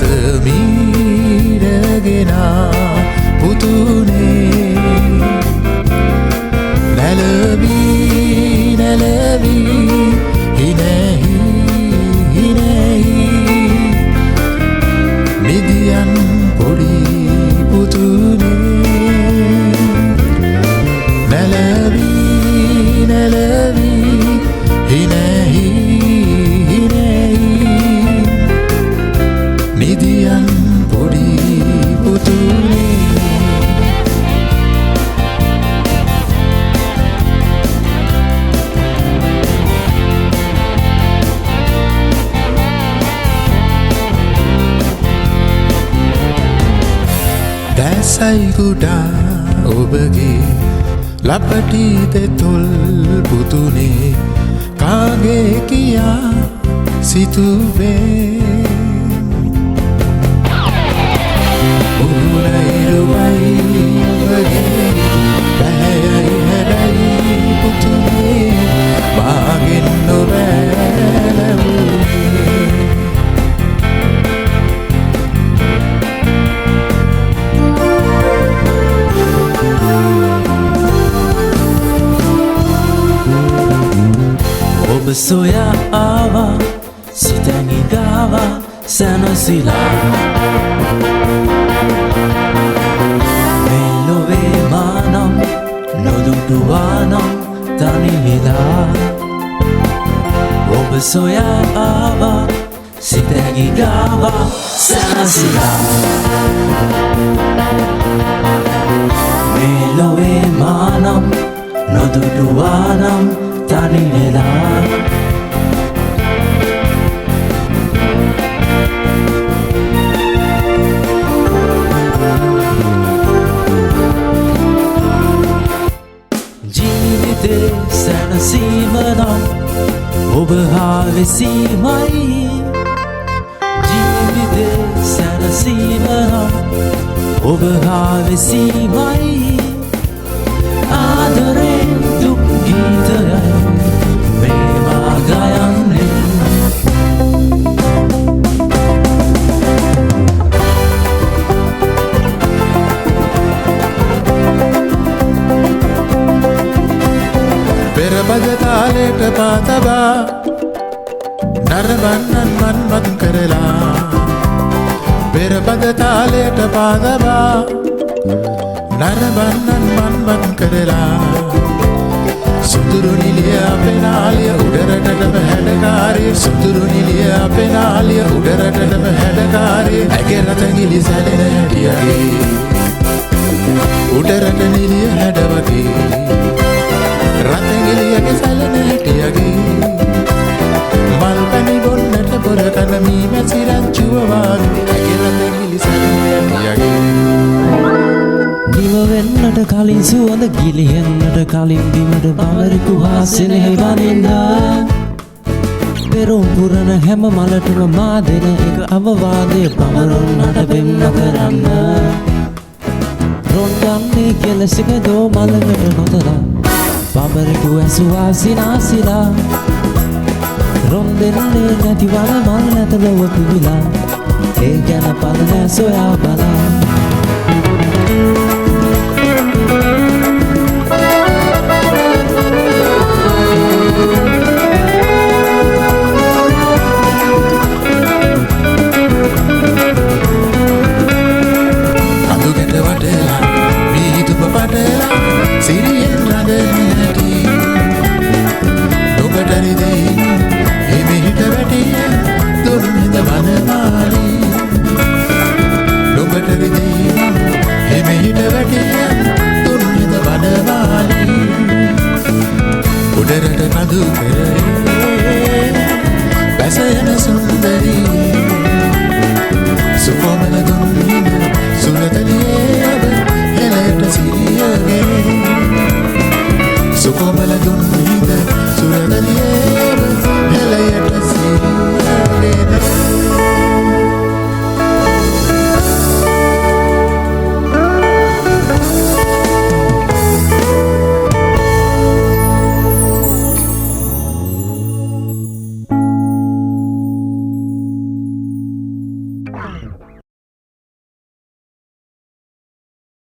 සමීරගෙන පුතුනේ නැලවී නැලවී හිනෙහි හිනෙහි මිදියන් පොඩි පුතුනේ නැලවී නැලවී හිනෙහි හිනෙහි මිදියන් පොඩි පුතුනේ දැසයි කුඩා ඔබගේ ලපටි දෙතොල් පුතුනේ කාගේ කියා සිතුවේ උරුණයිරුවයි ඔබගේ බැහැයයි හැඩයි පුතුනේ මාගෙන් නොබැලවුනේ ඔබ සොයා ආවා සිතැඟි ගාවා සැනසිලා මෙලොවේ මානම් නොදුටුවානම් තනිවෙලා ඔබ සොයා ආවා සිතැඟි ගාවා සැනසිලා මෙලොවේ මානම් නොදුටුවානම් තනිවෙලා ජීවිතේ සැනසීම නම් ඔබ හා වෙසීමයි ජීවිතේ සැනසීම නම් ඔබ හා වෙසීමයි ආදරෙන් දුක් ගීතයයි මේවා ගයන්නේ පෙරබද තාලෙට පාතබා නරඹන්නන් මන්මත් කරලා පෙරබද තාලෙට පාතබා නරඹන්නන් මන්මත් කරලා සුදුරු නිලිය අපෙනාලිය උඩරටටම හැඩකාරී සුදුරු නිලිය අපෙනාලිය උඩරටටම හැඩකාරී ඇගේ රතගිලි සැලෙන හැටියගේ උඩරට නිලිය හැඩ වගේ රතගිලියගේ සැලෙන හැටියගේ මල් පැණි බොන්නට පොර කන මී මැසි රංචුව වාගේ ඇගේ රතගිලි සැලෙන හැටියගේ දිවවෙන්නට කලින් සුවඳ ගිලිහෙන්නට කලින් බිමට බවරෙකු හා සෙනෙහි වනින්න පෙරුම් පුරන හැම මලටම මා දෙන එක අවවාදය පවරුන්නට පෙම්ම කරන්න රොන් ගන්නේ කෙලසික දෝ මලකට නොතලා බවරෙකු ඇසුවා සිනාසිලා රොන් දෙන්නේ නැති වල මල් නැත ලොව පිවිලා ඒ ගැන පලනෑ සොයා බලා සිරියෙන් රදනැටි නොබටරිදේ හිමිහිට වැටිය දුර්මිද වනමාලී නොබටරිදේ හිමිහිට වැටිය දුර්මිද වනමාලී උඩරට නදු පෙරේ